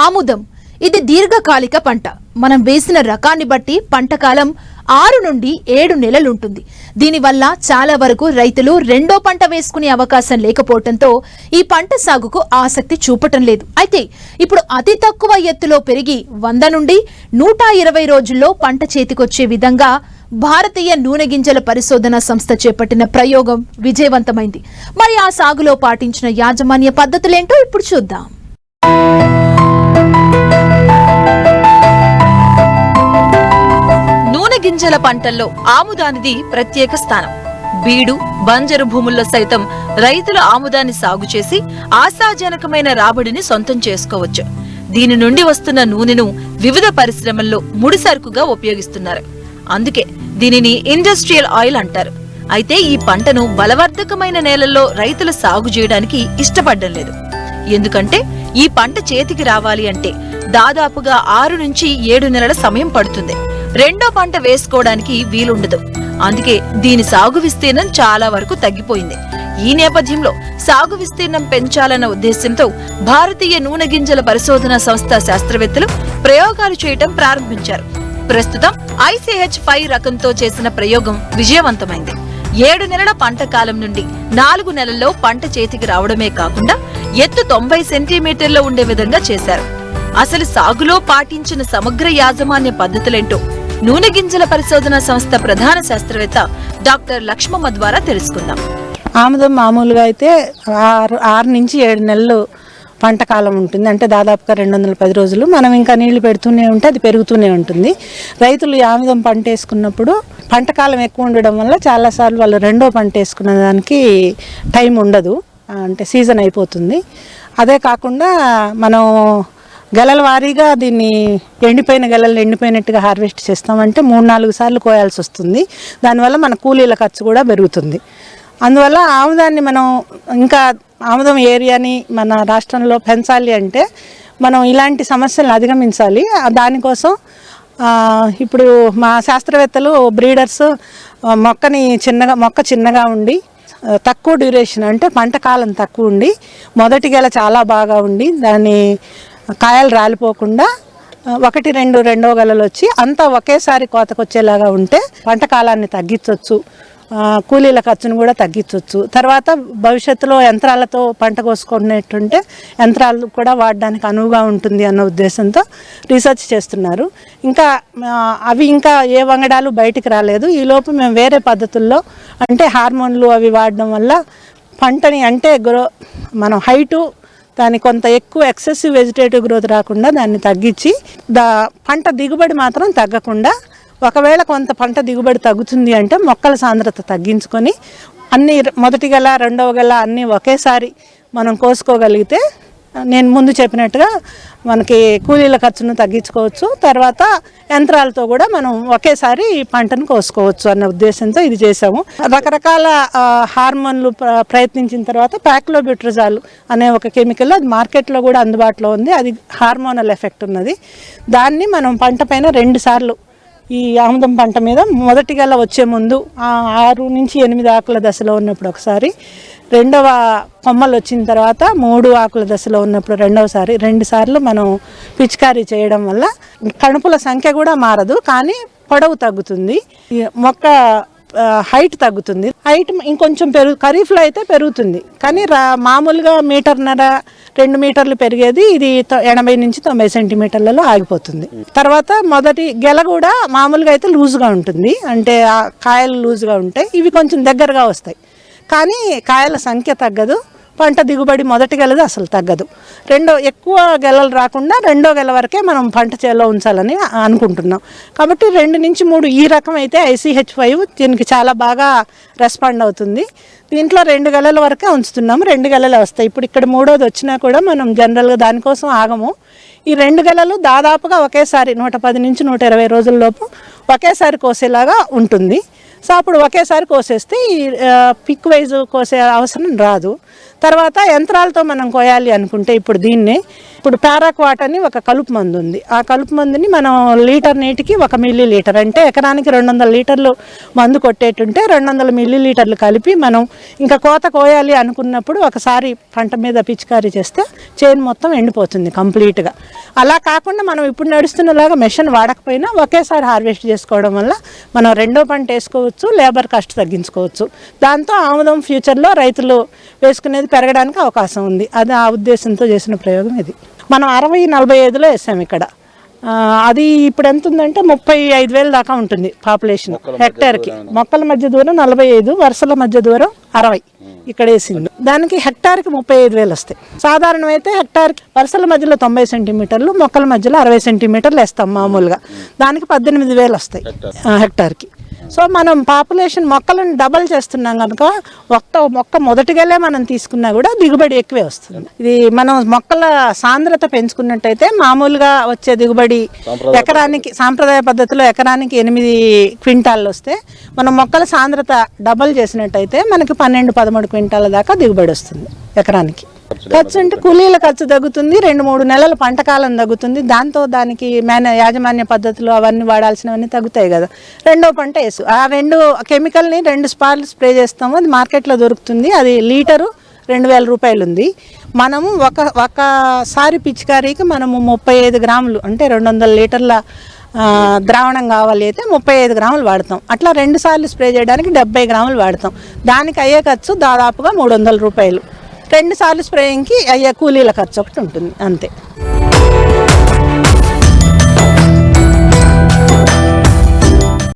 ఆముదం ఇది దీర్ఘకాలిక పంట. మనం వేసిన రకాన్ని బట్టి పంట కాలం 6 నుండి 7 నెలలుంటుంది. దీనివల్ల చాలా వరకు రైతులు రెండో పంట వేసుకునే అవకాశం లేకపోవడంతో ఈ పంట సాగుకు ఆసక్తి చూపటం లేదు. అయితే ఇప్పుడు అతి తక్కువ ఎత్తులో పెరిగి 100 నుండి 120 రోజుల్లో పంట చేతికొచ్చే విధంగా భారతీయ నూనె గింజల పరిశోధన సంస్థ చేపట్టిన ప్రయోగం విజయవంతమైంది. మరి ఆ సాగులో పాటించిన యాజమాన్య పద్ధతులేంటో ఇప్పుడు చూద్దాం. నూనె గింజల పంటల్లో ఆముదానిది ప్రత్యేక స్థానం. బీడు, బంజరు భూముల్లో సైతం రైతులు ఆముదాన్ని సాగు చేసి ఆశాజనకమైన రాబడిని సొంతం చేసుకోవచ్చు. దీని నుండి వస్తున్న నూనెను వివిధ పరిశ్రమల్లో ముడిసరుకుగా ఉపయోగిస్తున్నారు. అందుకే దీనిని ఇండస్ట్రియల్ ఆయిల్ అంటారు. అయితే ఈ పంటను బలవర్ధకమైన నేలల్లో రైతులు సాగు చేయడానికి ఇష్టపడడం లేదు. ఎందుకంటే ఈ పంట చేతికి రావాలి అంటే దాదాపుగా 6 నుంచి 7 నెలల సమయం పడుతుంది. రెండో పంట వేసుకోవడానికి వీలుండదు. అందుకే దీని సాగు విస్తీర్ణం చాలా వరకు తగ్గిపోయింది. ఈ నేపథ్యంలో సాగు విస్తీర్ణం పెంచాలన్న ఉద్దేశంతో భారతీయ నూనె గింజల పరిశోధన సంస్థ శాస్త్రవేత్తలు ప్రయోగాలు చేయటం ప్రారంభించారు. ప్రస్తుతం ICH5 రకంతో చేసిన ప్రయోగం విజయవంతమైంది. 7 నెలల పంట కాలం నుండి 4 నెలల్లో పంట చేతికి రావడమే కాకుండా ఎత్తు 90 సెంటీమీటర్ల ఉండే విధంగా చేశారు. అసలు సాగులో పాటించిన సమగ్ర యాజమాన్య పద్ధతులేంటో నూనె గింజల పరిశోధన సంస్థ ప్రధాన శాస్త్రవేత్త డాక్టర్ లక్ష్మమ్మ ద్వారా తెలుసుకుందాం. ఆముదం మామూలుగా అయితే 6 నుంచి 7 నెలలు పంట కాలం ఉంటుంది. అంటే దాదాపుగా 210 రోజులు. మనం ఇంకా నీళ్లు పెడుతూనే ఉంటే అది పెరుగుతూనే ఉంటుంది. రైతులు ఈ ఆముదం పంట వేసుకున్నప్పుడు పంట కాలం ఎక్కువ ఉండడం వల్ల చాలాసార్లు వాళ్ళు రెండో పంట వేసుకునే దానికి టైం ఉండదు. అంటే సీజన్ అయిపోతుంది. అదే కాకుండా మనం గెలల వారీగా దీన్ని ఎండిపోయిన గెలలు ఎండిపోయినట్టుగా హార్వెస్ట్ చేస్తామంటే 3-4 సార్లు కోయాల్సి వస్తుంది. దానివల్ల మన కూలీల ఖర్చు కూడా పెరుగుతుంది. అందువల్ల ఆముదాన్ని మనం ఇంకా ఆముదం ఏరియాని మన రాష్ట్రంలో పెంచాలి అంటే మనం ఇలాంటి సమస్యలను అధిగమించాలి. దానికోసం ఇప్పుడు మా శాస్త్రవేత్తలు బ్రీడర్స్ మొక్క చిన్నగా ఉండి తక్కువ డ్యూరేషన్ అంటే పంట కాలం తక్కువ ఉండి మొదటి గెల చాలా బాగా ఉండి దాన్ని కాయలు రాలిపోకుండా 1-2 రెండో గెలలు వచ్చి అంతా ఒకేసారి కోతకొచ్చేలాగా ఉంటే పంట కాలాన్ని తగ్గించవచ్చు, కూలీల ఖర్చును కూడా తగ్గించవచ్చు. తర్వాత భవిష్యత్తులో యంత్రాలతో పంట కోసుకునేటుంటే యంత్రాలు కూడా వాడడానికి అనువుగా ఉంటుంది అన్న ఉద్దేశంతో రీసెర్చ్ చేస్తున్నారు. ఇంకా ఏ వంగడాలు బయటికి రాలేదు. ఈలోపు మేము వేరే పద్ధతుల్లో అంటే హార్మోన్లు అవి వాడడం వల్ల పంటని అంటే మనం హైటు దాని కొంత ఎక్కువ ఎక్సెసివ్ వెజిటేటివ్ గ్రోత్ రాకుండా దాన్ని తగ్గించి పంట దిగుబడి మాత్రం తగ్గకుండా, ఒకవేళ కొంత పంట దిగుబడి తగ్గుతుంది అంటే మొక్కల సాంద్రత తగ్గించుకొని అన్ని మొదటి గెల రెండవ గెల అన్నీ ఒకేసారి మనం కోసుకోగలిగితే నేను ముందు చెప్పినట్టుగా మనకి కూలీల ఖర్చును తగ్గించుకోవచ్చు. తర్వాత యంత్రాలతో కూడా మనం ఒకేసారి పంటను కోసుకోవచ్చు అన్న ఉద్దేశంతో ఇది చేసాము. రకరకాల హార్మోన్లు ప్రయత్నించిన తర్వాత ప్యాక్లోబ్యూట్రజాల్ అనే ఒక కెమికల్ అది మార్కెట్లో కూడా అందుబాటులో ఉంది. అది హార్మోనల్ ఎఫెక్ట్ ఉన్నది. దాన్ని మనం పంట పైన 2 సార్లు ఈ ఆముదం పంట మీద మొదటి గెల వచ్చే ముందు 6 నుంచి 8 ఆకుల దశలో ఉన్నప్పుడు ఒకసారి, రెండవ కొమ్మలు వచ్చిన తర్వాత 3 ఆకుల దశలో ఉన్నప్పుడు రెండవసారి, 2 సార్లు మనం పిచికారీ చేయడం వల్ల కణుపుల సంఖ్య కూడా మారదు, కానీ పొడవు తగ్గుతుంది, మొక్క హైట్ తగ్గుతుంది. హైట్ ఇంకొంచెం ఖరీఫ్లో అయితే పెరుగుతుంది, కానీ మామూలుగా 1.5-2 మీటర్లు పెరిగేది ఇది 80 నుంచి 90 సెంటీమీటర్లలో ఆగిపోతుంది. తర్వాత మొదటి గెల కూడా మామూలుగా అయితే లూజ్గా ఉంటుంది, అంటే కాయలు లూజ్గా ఉంటాయి. ఇవి కొంచెం దగ్గరగా వస్తాయి, కానీ కాయల సంఖ్య తగ్గదు, పంట దిగుబడి మొదటి గెలది అసలు తగ్గదు. ఎక్కువ గెలలు రాకుండా రెండో గెల వరకే మనం పంట చేలో ఉంచాలని అనుకుంటున్నాం. కాబట్టి 2 నుంచి 3 ఈ రకం అయితే ICH5 దీనికి చాలా బాగా రెస్పాండ్ అవుతుంది. దీంట్లో 2 గెలల వరకే ఉంచుతున్నాము. 2 గెలలు వస్తాయి. ఇప్పుడు ఇక్కడ 3వది వచ్చినా కూడా మనం జనరల్గా దానికోసం ఆగము. ఈ 2 గెలలు దాదాపుగా ఒకేసారి 110 నుంచి 120 రోజుల్లోపు ఒకేసారి కోసేలాగా ఉంటుంది. సో అప్పుడు ఒకేసారి కోసేస్తే ఈ పిక్ వైజ్ కోసే అవసరం రాదు. తర్వాత యంత్రాలతో మనం కోయాలి అనుకుంటే ఇప్పుడు పారాక్వాట్ అని ఒక కలుపు మందు ఉంది. ఆ కలుపు మందుని మనం లీటర్ నీటికి 1 మిల్లీ లీటర్, అంటే ఎకరానికి 200 లీటర్లు మందు కొట్టేటుంటే 200 మిల్లీ లీటర్లు కలిపి మనం ఇంకా కోత కోయాలి అనుకున్నప్పుడు ఒకసారి పంట మీద పిచికారీ చేస్తే చేను మొత్తం ఎండిపోతుంది కంప్లీట్గా. అలా కాకుండా మనం ఇప్పుడు నడుస్తున్నలాగా మెషిన్ వాడకపోయినా ఒకేసారి హార్వెస్ట్ చేసుకోవడం వల్ల మనం రెండో పంట వేసుకోవచ్చు, లేబర్ కాస్ట్ తగ్గించుకోవచ్చు. దాంతో ఆముదం ఫ్యూచర్లో రైతులు వేసుకునేది పెరగడానికి అవకాశం ఉంది. అది ఆ ఉద్దేశంతో చేసిన ప్రయోగం ఇది. మనం 60-45లో వేసాం ఇక్కడ. అది ఇప్పుడు ఎంత ఉందంటే 35,000 దాకా ఉంటుంది పాపులేషన్ హెక్టార్కి. మొక్కల మధ్య దూరం 45, వరుసల మధ్య దూరం 60 ఇక్కడ వేసింది. దానికి హెక్టార్కి 35,000 వస్తాయి. సాధారణం అయితే హెక్టార్కి వరుసల మధ్యలో 90 సెంటీమీటర్లు, మొక్కల మధ్యలో 60 సెంటీమీటర్లు వేస్తాం మామూలుగా. దానికి 18,000 వస్తాయి హెక్టార్కి. సో మనం పాపులేషన్ మొక్కలను డబల్ చేస్తున్నాం కనుక మొక్క మొదటిగానే మనం తీసుకున్నా కూడా దిగుబడి ఎక్కువే వస్తుంది. ఇది మనం మొక్కల సాంద్రత పెంచుకున్నట్టయితే మామూలుగా వచ్చే దిగుబడి ఎకరానికి సాంప్రదాయ పద్ధతిలో ఎకరానికి 8 క్వింటాళ్ళు వస్తే మనం మొక్కల సాంద్రత డబల్ చేసినట్టయితే మనకి 12-13 క్వింటాల దాకా దిగుబడి వస్తుంది ఎకరానికి. ఖర్చు అంటే కూలీల ఖర్చు తగ్గుతుంది, 2-3 నెలల పంట కాలం తగ్గుతుంది. దాంతో దానికి యాజమాన్య పద్ధతులు అవన్నీ వాడాల్సినవన్నీ తగ్గుతాయి కదా. రెండో పంట వేసు ఆ 2 కెమికల్ని 2 సార్లు స్ప్రే చేస్తాము. అది మార్కెట్లో దొరుకుతుంది. అది లీటరు 2,000 రూపాయలు ఉంది. మనము ఒకసారి పిచికారీకి మనము 35 గ్రాములు అంటే 200 లీటర్ల ద్రావణం కావాలి అయితే 35 గ్రాములు వాడతాం. అట్లా 2 సార్లు స్ప్రే చేయడానికి 70 గ్రాములు వాడతాం. దానికి అయ్యే ఖర్చు దాదాపుగా 300 రూపాయలు. 2 సార్లు స్ప్రేయింగ్కి అయ్యే కూలీల ఖర్చు ఒకటి ఉంటుంది అంతే.